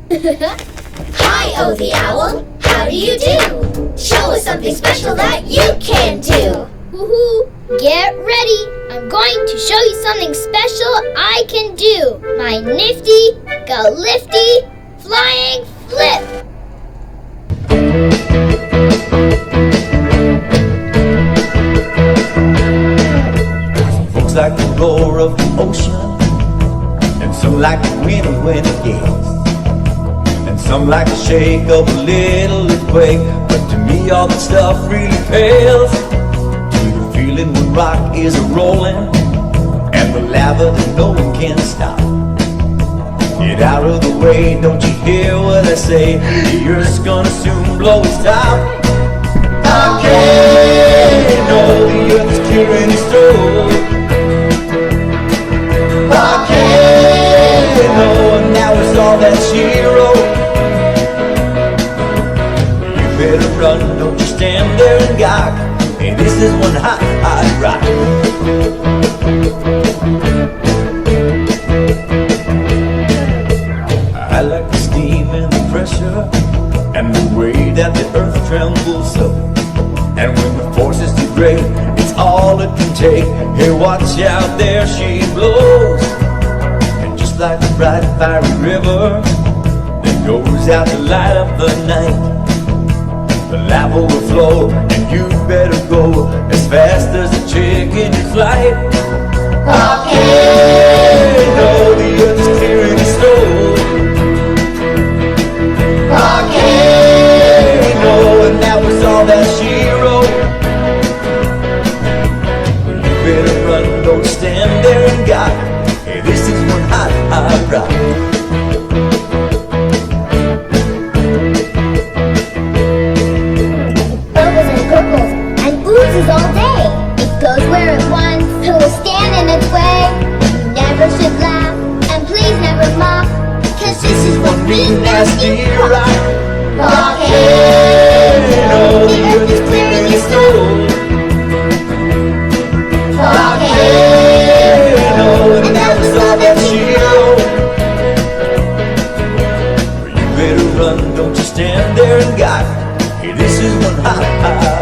Hi, Oh the Owl. How do you do? Show us something special that you can do. Woohoo! Get ready! I'm going to show you something special I can do. My nifty, go-lifty, flying flip. Some folks like the roar of the ocean, and some like the wind when it gales, and some like the shake of a little earthquake. But to me all that stuff really pales to the feeling when rock is a-rolling and the lava that no one can stop. Get out of the way, don't you hear what I say? The earth's gonna soon blow its top. Okay, no, the earth is clearing its throat. Okay, no, and now it's all that she wrote. You better run, don't you stand there and gawk. Hey, this is one hot, hot rock. I like the steam and the pressure and the way that the earth trembles so. And when the forces degrade, it's all it can take. Hey, watch out, there she blows. And just like the bright fiery river that goes out to light up the night, the lava will flow, and you better go as fast as a chicken in flight. Okay, no, the earth is clearing its throat. Okay, no, and that was all that she wrote. You better run, don't stand there and gawk. Hey, this is one hot, hot rock. All day. It goes where it wants, who will stand in its way. You never should laugh, and please never mock, cause this is one big nasty rock. Volcano, the earth is clearing its throat. Volcano, and that was all that she wrote. You better run, don't you stand there and gawk. Hey, this is one hot, hot